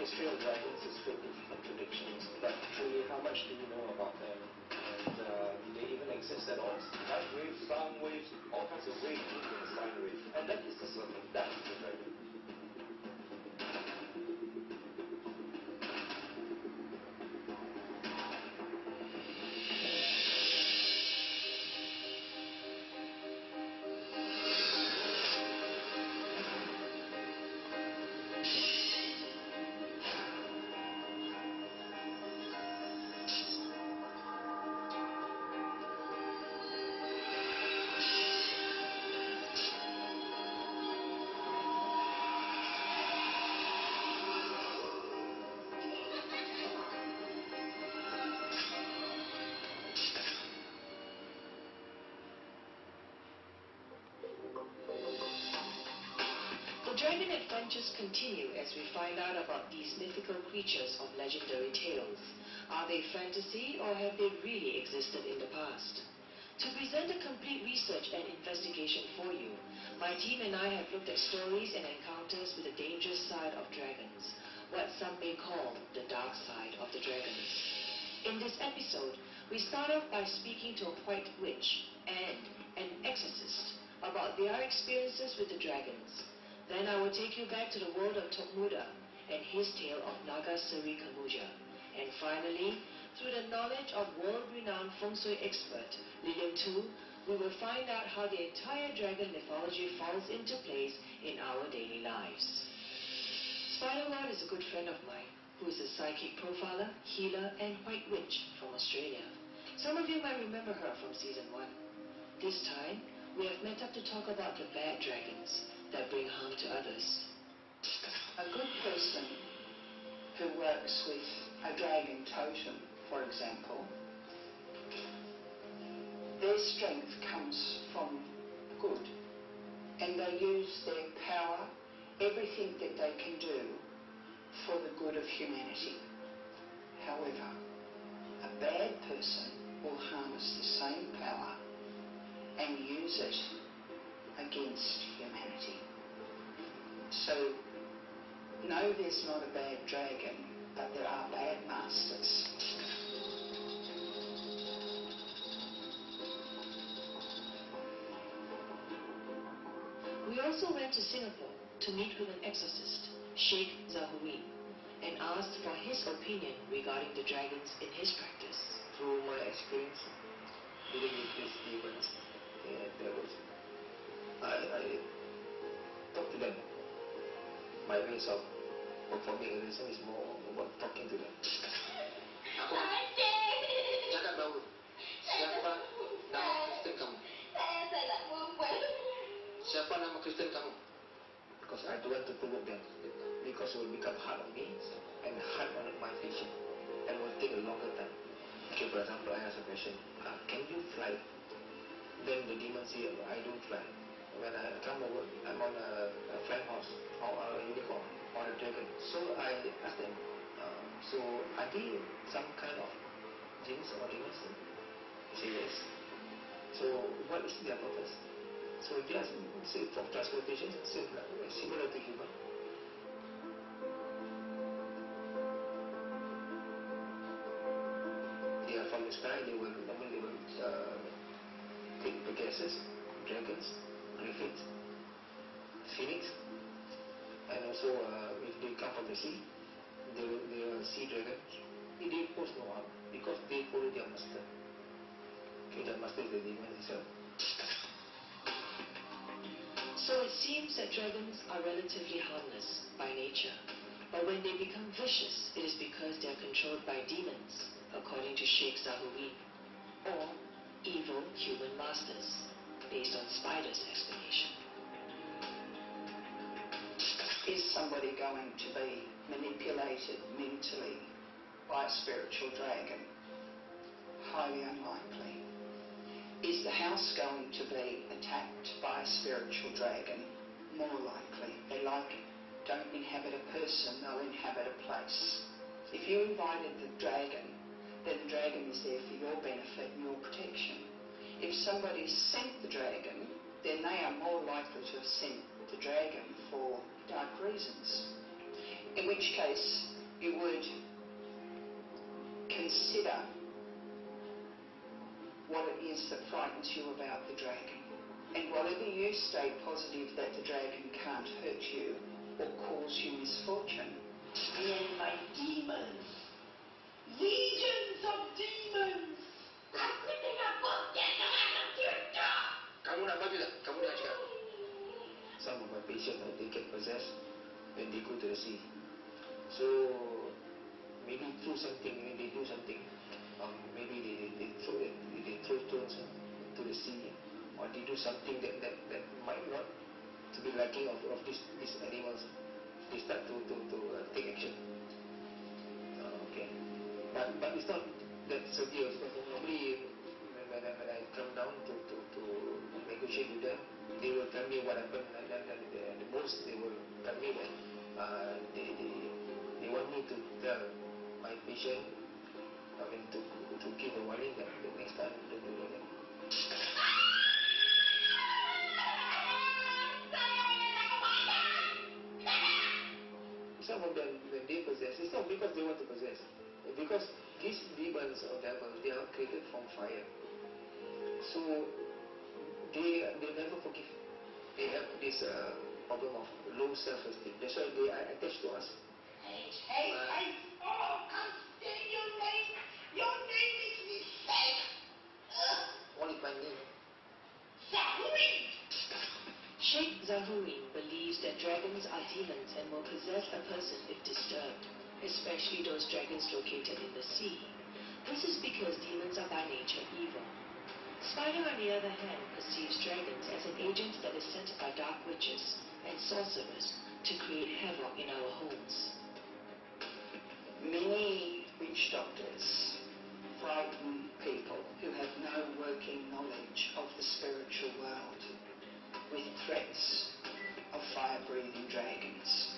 history of dragons is filled with contradictions, but truly, how much do you know about them? And do they even exist at all? Light waves, sound waves, all kinds of waves moving in the sine wave. And that is the serpent, that is the dragon. The dragon adventures continue as we find out about these mythical creatures of legendary tales. Are they fantasy or have they really existed in the past? To present a complete research and investigation for you, my team and I have looked at stories and encounters with the dangerous side of dragons, what some may call the dark side of the dragons. In this episode, we start off by speaking to a white witch and an exorcist about their experiences with the dragons. Then I will take you back to the world of Tokmuda and his tale of Naga Sri Kamuja. And finally, through the knowledge of world-renowned feng shui expert Lilian Tu, we will find out how the entire dragon mythology falls into place in our daily lives. Spider-Rod is a good friend of mine, who is a psychic profiler, healer, and white witch from Australia. Some of you might remember her from season 1. This time, we have met up to talk about the bad dragons that bring harm to others. A good person who works with a dragon totem, for example, their strength comes from good, and they use their power, everything that they can do for the good of humanity. However, a bad person will harness the same power and use it against humanity. So, no, there's not a bad dragon, but there are bad masters. We also went to Singapore to meet with an exorcist, Sheikh Zahurin, and asked for his opinion regarding the dragons in his practice. Through my experience dealing with these demons and devils, I talk to them. My ways of performing illusion is more about talking to them. Aku cakap bahawa siapa nama Kristen kamu? Saya tak berbuat. Siapa nama Kristen kamu? Because I don't want to provoke them. Because it will become hard on me and hard on my patient, and will take a longer time. Okay, for example, I ask a question, can you fly? Then the demon say, I don't fly. When I come over, I'm on a flying horse, or a unicorn, or a dragon. So I ask them, so are they some kind of jinns or demons? They say yes. So what is their purpose? So they are say for transportation, similar to human. They are from the sky. They will normally take Pegasus, dragons, griffins, phoenix, and also if they come from the sea, they will sea dragon. They pose no harm because they follow their master. Okay, their master is the demon itself. So it seems that dragons are relatively harmless by nature, but when they become vicious, it is because they are controlled by demons, according to Sheikh Zahurin, or evil human masters, based on Spider's explanation. Is somebody going to be manipulated mentally by a spiritual dragon? Highly unlikely. Is the house going to be attacked by a spiritual dragon? More likely. They don't inhabit a person, they'll inhabit a place. If you invited the dragon, then the dragon is there for your benefit and your protection. If somebody sent the dragon, then they are more likely to have sent the dragon for dark reasons. In which case, you would consider what it is that frightens you about the dragon. And whatever you stay positive that the dragon can't hurt you or cause you misfortune. And my demons, legions of demons. Aku tengah fokus dengan kita. Kamu nak bagi tak? Kamu nak cakap. Some of my patients, they get possessed when they go to the sea. So maybe through something, maybe they do something. Maybe they throw stones to the sea, or they do something that might not to be liking of these animals. They start to take action. Okay, but it's not that severe. Normally when I come down to negotiate with them, they will tell me what happened, and the most they will tell me that they want me to tell my patient, to give a warning that the next time don't do like that. Some of them, when they possess, it's not because they want to possess, because these demons or devils, they are created from fire. So they never forgive. They have this problem of low self-esteem. That's why they are attached to us. Hey, oh, can't stand your name. Your name makes me sick. What is my name? Zahurin. Sheikh Zahurin believes that dragons are demons and will possess a person if disturbed, especially those dragons located in the sea. This is because demons are by nature evil. Spider, on the other hand, perceives dragons as an agent that is sent by dark witches and sorcerers to create havoc in our homes. Many witch doctors frighten people who have no working knowledge of the spiritual world with threats of fire-breathing dragons.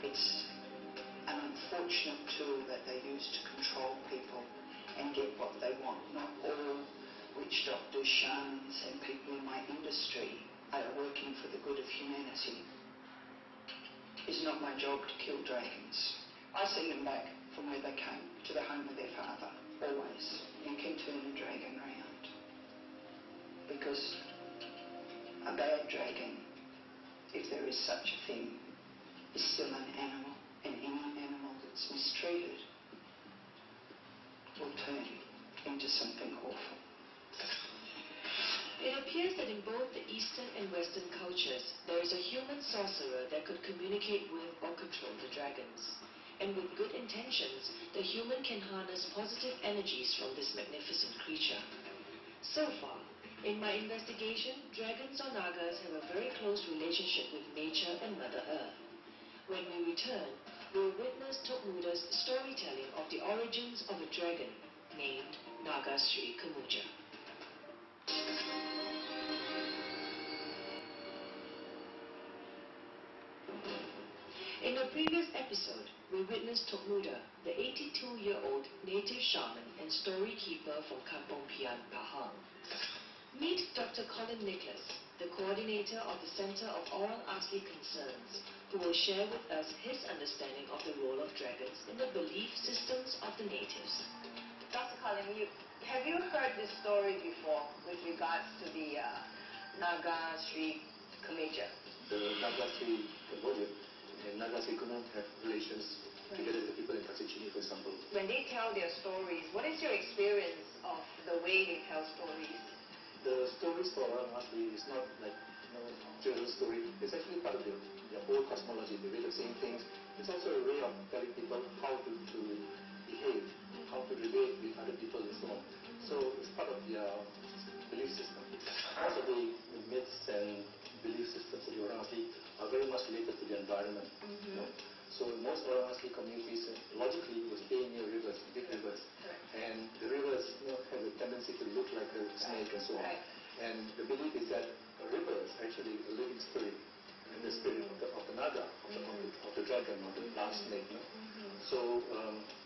It's an unfortunate tool that they use to control people and get what they want. Not all witch doctors, shamans and people in my industry are working for the good of humanity. It's not my job to kill dragons. I send them back from where they came, to the home of their father, always. You can turn a dragon round. Because a bad dragon, if there is such a thing, is still an animal, and any animal that's mistreated will turn into something awful. It appears that in both the Eastern and Western cultures, there is a human sorcerer that could communicate with or control the dragons. And with good intentions, the human can harness positive energies from this magnificent creature. So far, in my investigation, dragons or nagas have a very close relationship with nature and Mother Earth. When we return, we'll witness Tokmuda's storytelling of the origins of a dragon named Naga Sri Kamuja. In a previous episode, we witnessed Tokmuda, the 82-year-old native shaman and story keeper from Kampong Pian, Pahang. Meet Dr. Colin Nicholas, the coordinator of the Center of Oral Asli Concerns, who will share with us his understanding of the role of dragons in the belief systems of the natives. Dr. Colin, have you heard this story before with regards to the Naga Sri Kameja? The Naga Sri Kameja and Naga Sri Kameja have relations together with the people in Kasichini, for example. When they tell their stories, what is your experience of the way they tell stories? The stories for Orang Asli is not like children's story. It's actually part of their whole cosmology. The way of saying things. It's also a way of telling people how to behave, how to relate with other people and so on. So it's part of their belief system. Also the myths and belief systems of the Orang Asli are very much related to the environment. So most Orang Asli communities logically will stay near rivers, big rivers. And the rivers have a tendency to look like a snake and so on. And the belief is that a river is actually a living spirit, and the spirit of the naga, of the dragon, or the large snake. So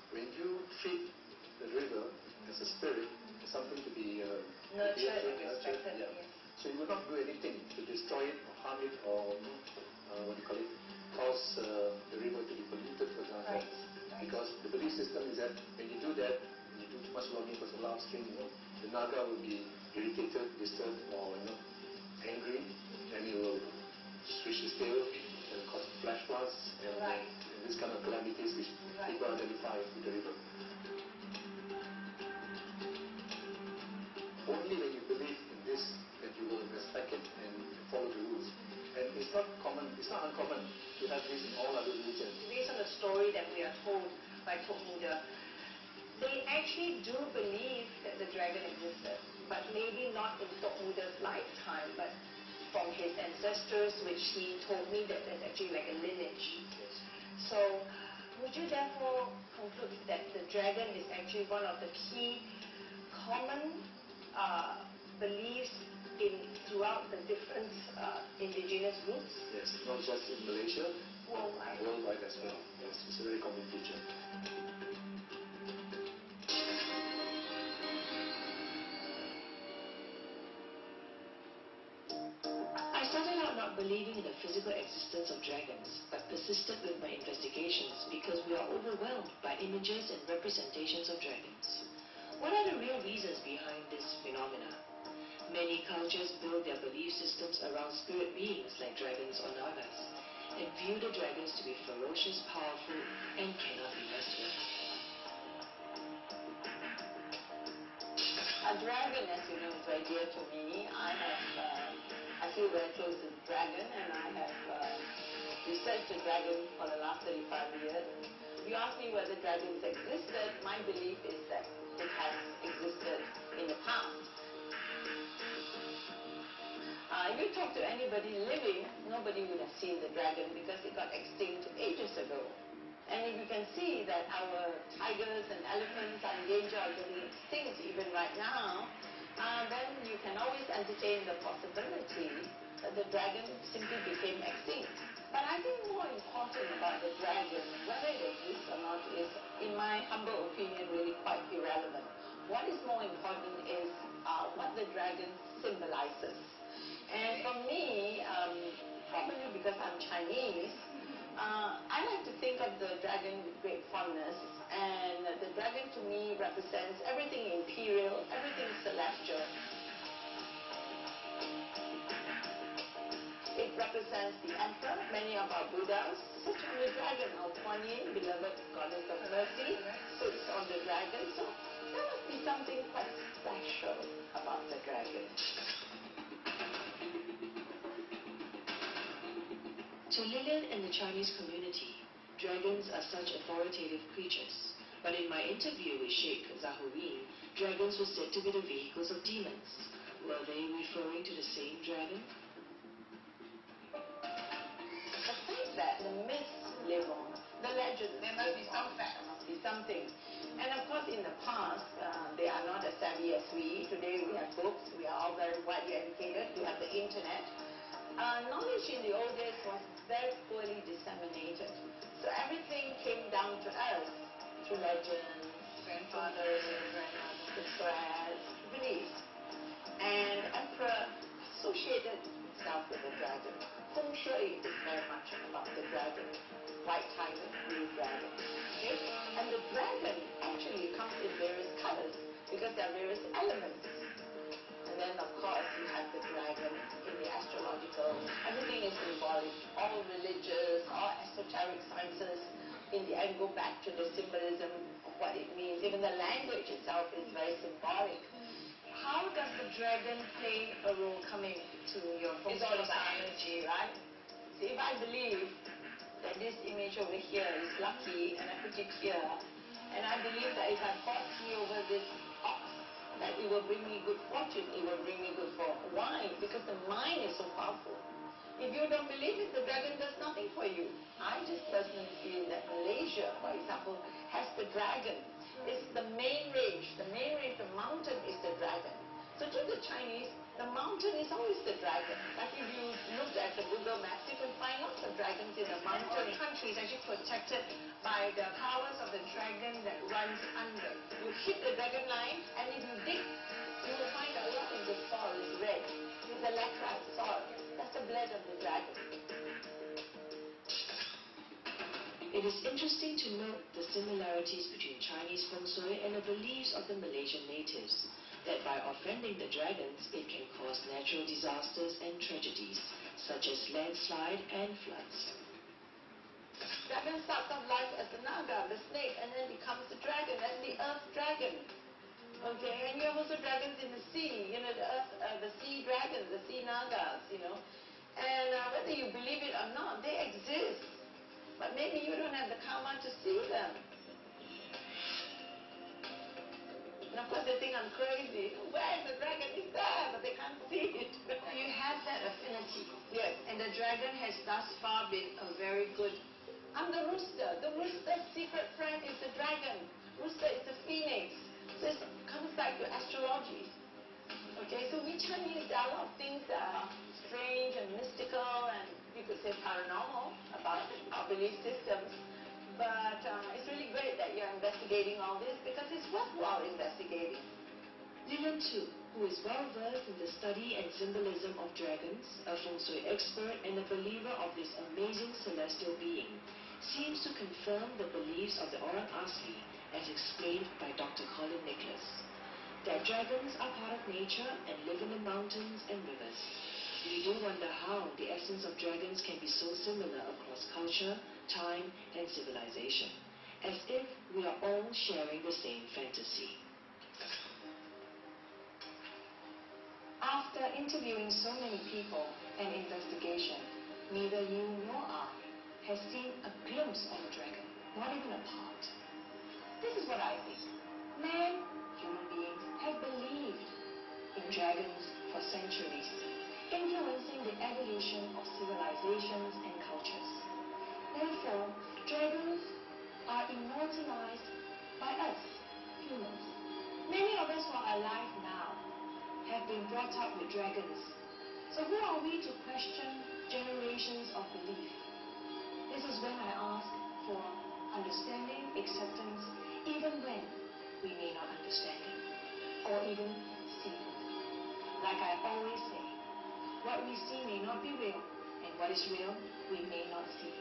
when you treat the river as a spirit, as something to be Nurtured and respected. So you will not do anything to destroy it or harm it or cause the river to be polluted, for example. because the belief system is that when you do that, you do too much logging for the last string, the Naga will be irritated, disturbed, or angry, and it will switch its tail and cause flash floods and this kind of calamities which people identify with the river. Only when you believe in this that you will respect it and follow the rules. And it's not uncommon to have this in all other religions. Based on the story that we are told by Tok Muda, they actually do believe that the dragon existed, but maybe not in Tok Muda's lifetime, but from his ancestors, which he told me that there's actually like a lineage. Yes. So, would you therefore conclude that the dragon is actually one of the key common beliefs throughout the different indigenous groups? Yes, not just in Malaysia, worldwide. Worldwide as well. Yes, it's a very common feature. I started out not believing in the physical existence of dragons, but persisted with my investigations because we are overwhelmed by images and representations of dragons. What are the real reasons behind this phenomena? Many cultures build their belief systems around spirit beings like dragons or nagas, and view the dragons to be ferocious, powerful, and cannot be messed with. A dragon, as you know, is very dear to me. I feel very close to the dragon, and I have researched the dragon for the last 35 years. You ask me whether dragons existed, my belief is that it has existed in the past. If you talk to anybody living, nobody would have seen the dragon because it got extinct ages ago. And if you can see that our tigers and elephants are in danger of getting extinct even right now, then you can always entertain the possibility that the dragon simply became extinct. But I think more important about the dragon, whether it exists or not, is, in my humble opinion, really quite irrelevant. What is more important is what the dragon symbolizes. And for me, probably because I'm Chinese, I like to think of the dragon with great fondness, and the dragon to me represents everything imperial, everything celestial. It represents the emperor, many of our Buddhas, such on the dragon, our Kuan Yin, beloved goddess of mercy, sits on the dragon. So there must be something quite special about the dragon. To Lillian and the Chinese community, dragons are such authoritative creatures. But in my interview with Sheikh Zahurin, dragons were said to be the vehicles of demons. Were they referring to the same dragon? The fact that the myths live on, the legends. There must be some fact. There must be something. And of course, in the past, they are not as savvy as we. Today we have books. We are all very widely educated. We have the internet. Knowledge in the old days was very poorly disseminated. So everything came down to us through legends, grandfathers, the prayers, beliefs. And emperor associated himself with the dragon. Feng Shui is very much about the dragon. White tiger, blue dragon. Okay? And the dragon actually comes in various colors because there are various elements. And then, of course, you have the dragon in the astrological. Everything is symbolic. All religious, all esoteric sciences in the end go back to the symbolism of what it means. Even the language itself is very symbolic. How does the dragon play a role coming to your feng It's all shui about science? energy, right? See, if I believe that this image over here is lucky and I put it here, and I believe that if I cross me over this ox, that it will bring me good fortune, it will bring me good fortune. Why? Because the mind is so powerful. If you don't believe it, the dragon does nothing for you. I just personally feel that Malaysia, for example, has the dragon. It's the main range. The main range, the mountain is the dragon. So to the Chinese, the mountain is always the dragon. Like if you look at the Google Maps, you can find lots of dragons in the mountain. All countries actually protected by the powers of the dragon that runs under. You hit the dragon line, and if you dig, you will find a lot of the soil is red. It's the laterite soil. That's the blood of the dragon. It is interesting to note the similarities between Chinese feng shui and the beliefs of the Malaysian natives, that by offending the dragons, it can cause natural disasters and tragedies, such as landslide and floods. Dragon starts off life as a naga, the snake, and then becomes the dragon. That's the earth dragon. Okay, and you have also dragons in the sea, the earth, the sea dragons, the sea nagas, And whether you believe it or not, they exist. But maybe you don't have the karma to see them. And of course they think I'm crazy. Where is the dragon? It's there, but they can't see it. You have that affinity. Yes. And the dragon has thus far been a very good... I'm the rooster. The rooster's secret friend is the dragon. Rooster is the phoenix. So it comes back to astrology. Okay, so we Chinese, there are a lot of things that are strange and mystical and you could say paranormal about our belief systems. But it's really great that you're investigating all this because it's worthwhile investigating. Lilian Tu, who is well versed in the study and symbolism of dragons, a feng shui expert and a believer of this amazing celestial being, seems to confirm the beliefs of the Orang Asli as explained by Dr. Colin Nicholas, that dragons are part of nature and live in the mountains and rivers. We do wonder how the essence of dragons can be so similar across culture, time, and civilization, as if we are all sharing the same fantasy. After interviewing so many people and investigation, neither you nor I has seen a glimpse of a dragon, not even a part. This is what I think. Man, human beings, have believed in dragons for centuries, influencing the evolution of civilizations and cultures. Therefore, dragons are immortalized by us, humans. Many of us who are alive now have been brought up with dragons. So who are we to question generations of belief? This is when I ask for understanding, acceptance, even when we may not understand it, or even see it. Like I always say, what we see may not be real, and what is real, we may not see.